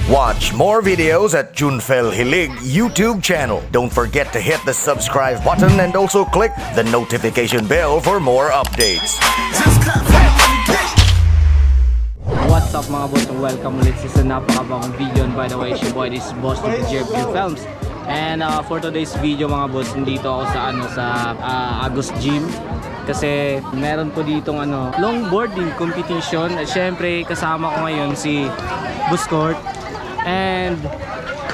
Watch more videos at Junfel Gilig YouTube channel. Don't forget to hit the subscribe button and also click the notification bell for more updates. What's up mga boss, and welcome ulit sa napakabagong video. And by the way, your boy, this is Boss Junfel. And for today's video mga boss, nandito ako sa Agus Gym. Kasi meron po ditong longboarding competition. At syempre kasama ko ngayon si Brusko and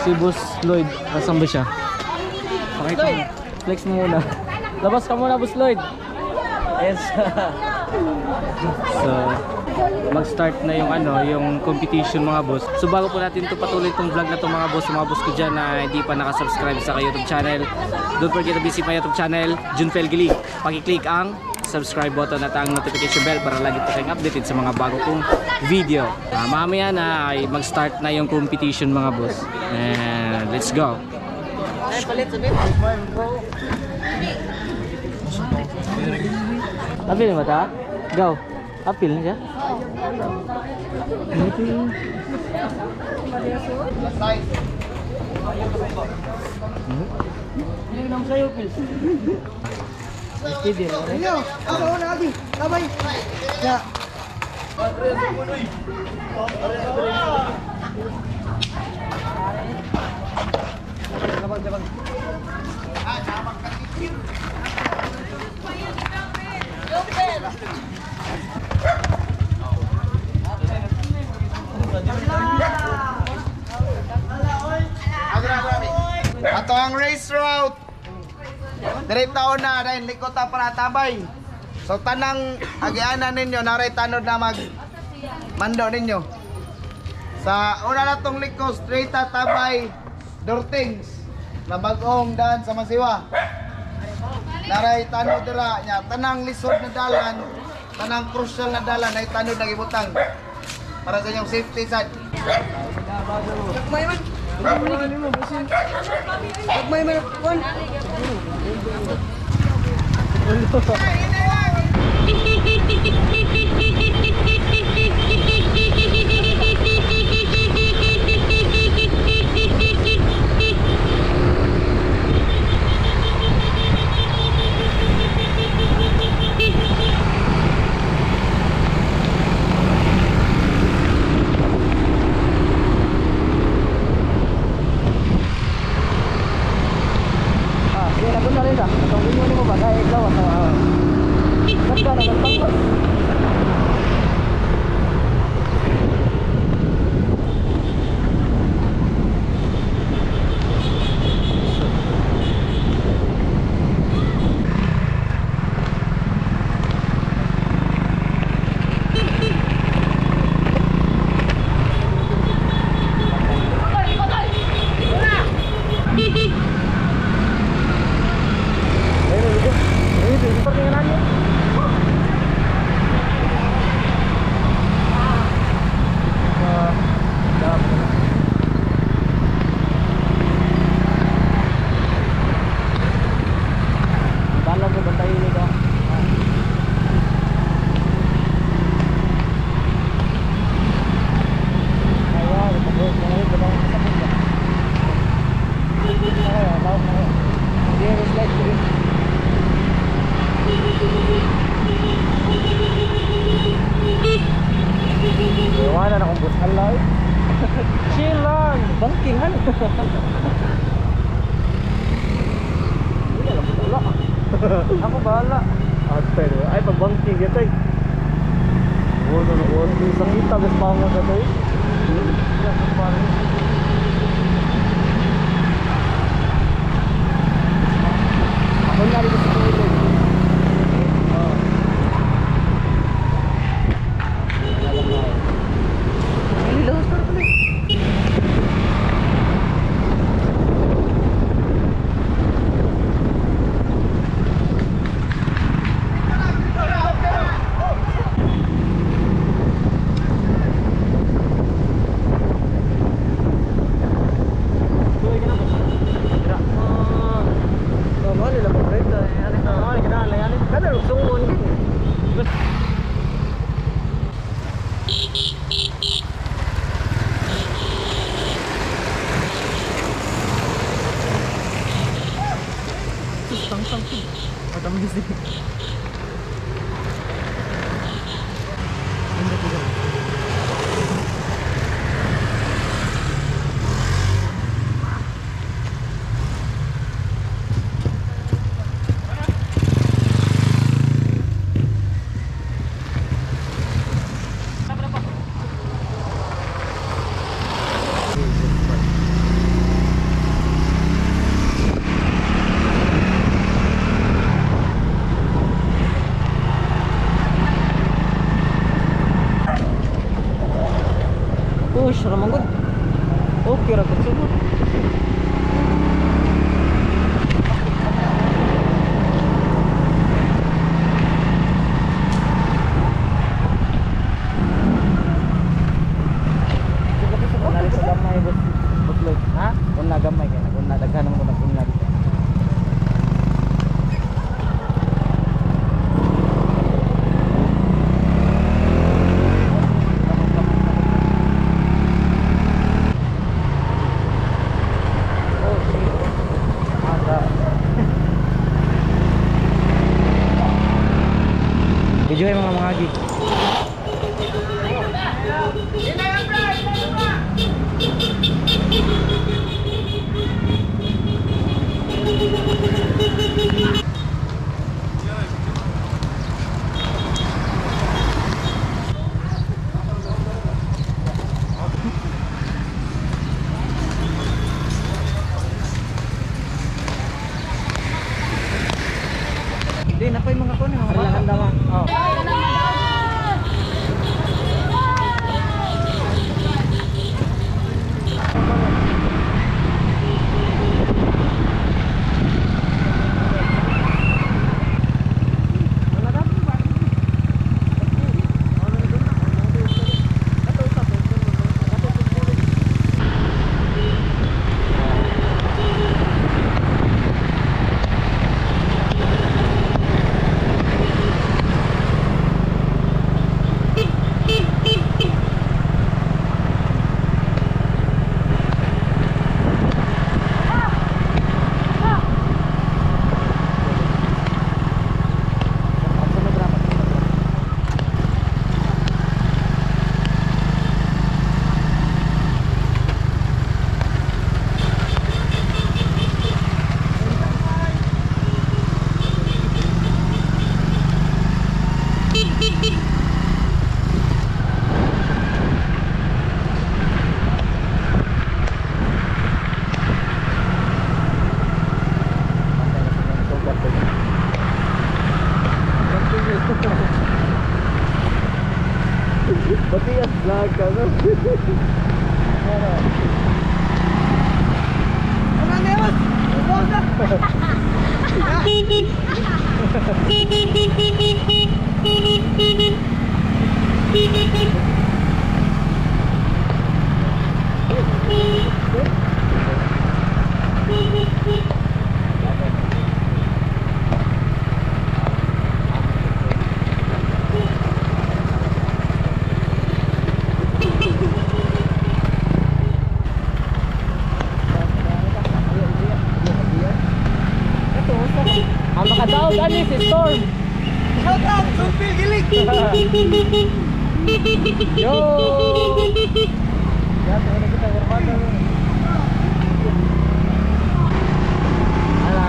si Boss Lloyd. Nasaan ba siya? Pakita mo. Flex mo muna. Labas ka muna, Boss Lloyd. Yes. So mag-start na yung competition mga boss. So bago po natin ito patuloy itong vlog na to mga boss ko dyan na hindi pa nakasubscribe sa YouTube channel, don't forget to visit my YouTube channel, Junfel Gilig. Paki-click ang subscribe button at ang notification bell para lagi po kayong updated sa mga bago kong video. Mamaya na ay mag-start na yung competition mga boss. And let's go. Apil mo ta? Go. Apil na siya? Ato ang race route. Diretso na dahil likot ta para tabay. So tanang agianan ninyo naray tanod na mando ninyo. Sa una na tong liko straight ta tabay Dortings na bagong daan sa Masiwa. Naray tanod dira nya tanang lisod na dalan, tanang crucial na dalan ay tanod na gibutang para sa inyong safety side. May man. Iwanan akong bus halay. Chill lang, bangkingan. Ako bahala. Ay, pagbangking ito eh. Isang kita, bes pa mo sa tayo. Ako nga rin sa Gilig. Push, ramang good. Okay, rakot sumot. Ha? Kung nagamay ka na, kung nadaghan mo na kung nadaghan. Video ay mga agi. Hindi na pa yung mga kuno, mga bata. Oh. Pati ang vlog ka, no? Ano na yun? Ubos na! Ang makadaog ani si Storm. Shout out! Junfel, Gilig! Yo! Ya, na kita berbanda. Ala.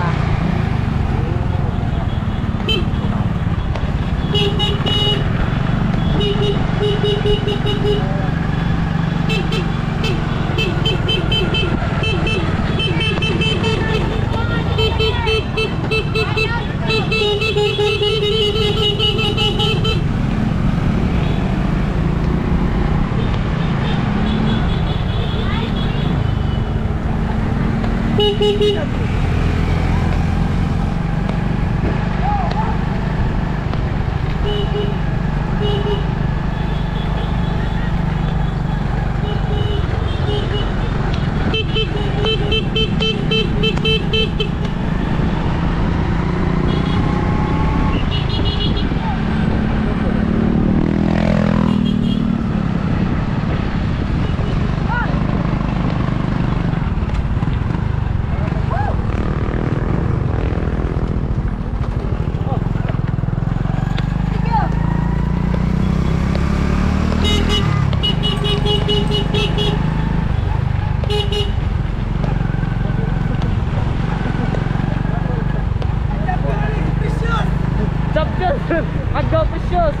precious.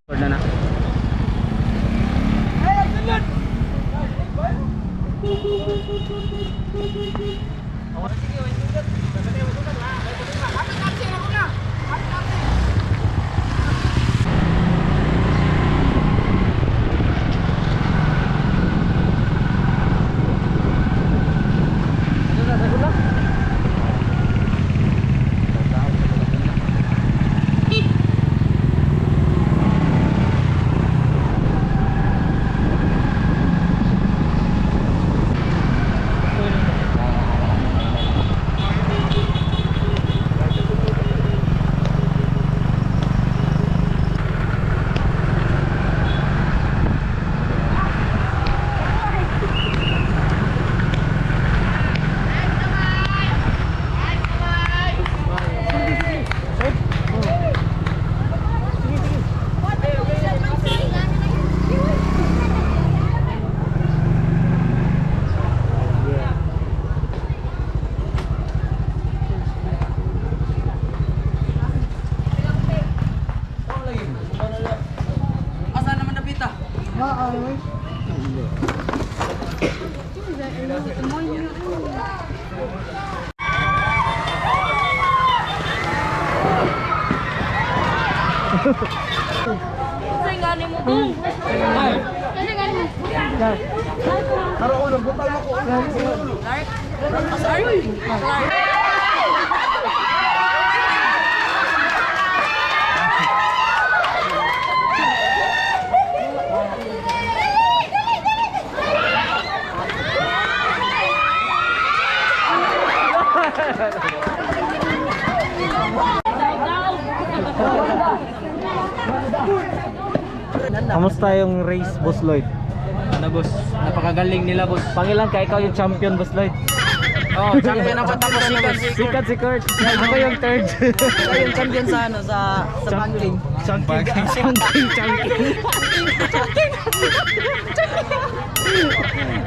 Order na. Kasi nga ni mo dun. Kasi nga ni mo. Taro ulo, butang ako. Kamusta yung race, Boss Lloyd? Ano boss? Napakagaling nila boss. Pangilan ka, ikaw yung champion, Boss Lloyd. Oh, champion ako tapos Sikat si Kurt. Ako yung third. Ikaw yung champion sa ano sa banking.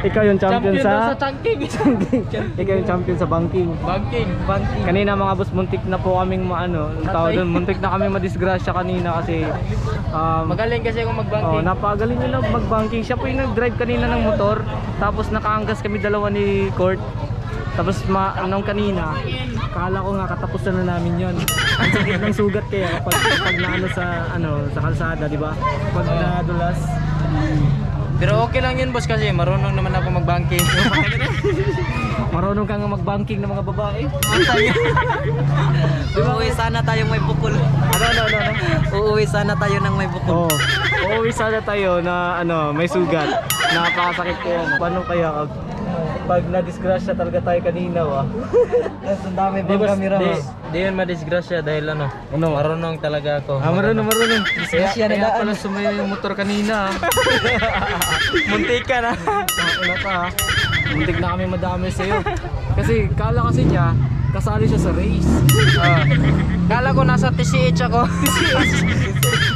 Ikaw yung champion sa chunking. Ikaw yung champion sa banking. Banking. Kanina mga boss, muntik na po kaming maano, tao doon, muntik na kami madisgrasya kanina kasi Magaling kasi ako mag-banking. napagaling nila mag-banking. Siya po yung nag-drive kanina ng motor, tapos nakaangkas kami dalawa ni Court. Tapos nung kanina, kala ko nga katapusan na namin 'yon. Ang sakit ng sugat kaya pag naano sa kalsada, di ba? Pag nadulas. Pero okay lang yun boss kasi marunong naman ako mag-banking. Marunong ka nga mag-banking ng mga babae. Uuwi sana tayong may bukol. Ano? Uuwi sana tayo ng may bukol. Oo. Uuwi sana tayo na may sugat. Napakasakit kaya. Paano kaya pag na-disgrasya talaga tayo kanina, Ang dami bang camera mo? Di yun madisgrasya dahil marunong talaga ako. Marunong. Disgrasya na Kaya daan. pala sumayo yung motor kanina. Muntik ka na. Wala ka. Muntik na kami madami sa'yo. Kasi kala kasi niya, kasali siya sa race. Kala ko nasa TCH ako.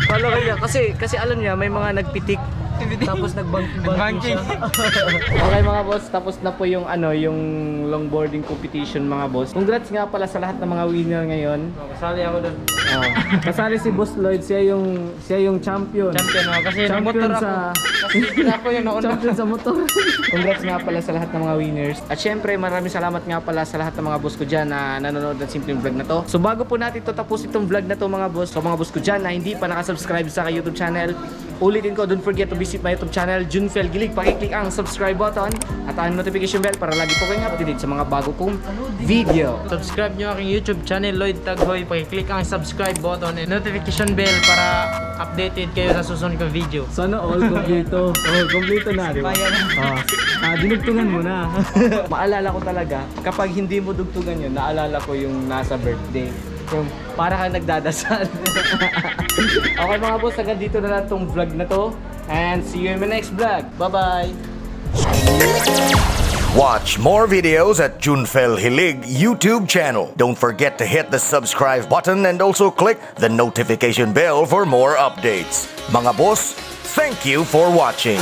Kala kanya, kasi alam niya, may mga nagpitik. Tapos nag-banking siya. Okay mga boss, tapos na po yung yung longboarding competition mga boss. Congrats nga pala sa lahat ng mga winner ngayon. Kasali ako doon. Kasali si Boss Lloyd, siya yung champion. Champion ako kasi Champion motor ako. sa Kasi ako yung nauna. champion sa motor. Congrats nga pala sa lahat ng mga winners. At syempre, maraming salamat nga pala sa lahat ng mga boss ko dyan na nanonood ng simpleng vlog na to. So bago po natin to tapos itong vlog na to mga boss, so mga boss ko dyan na hindi pa nakasubscribe sa aking YouTube channel, ulitin ko, don't forget to visit my YouTube channel, Junfel Gilig. Pakiclick ang subscribe button at ang notification bell para lagi po kayong updated sa mga bago kong video. Subscribe nyo aking YouTube channel, Lloyd Taghoy. Pakiclick ang subscribe button and notification bell para updated kayo sa susunod kong video. Sana all kompleto. Kompleto na, di ba? Dinugtungan mo na. Maalala ko talaga, kapag hindi mo dugtungan yun, naalala ko yung nasa birthday. Yung para kang nagdadasal. Okay mga boss, hanggang dito na lang tong vlog na to. And see you in my next vlog. Bye-bye! Watch more videos at Junfel Hilig YouTube channel. Don't forget to hit the subscribe button and also click the notification bell for more updates. Mga boss, thank you for watching.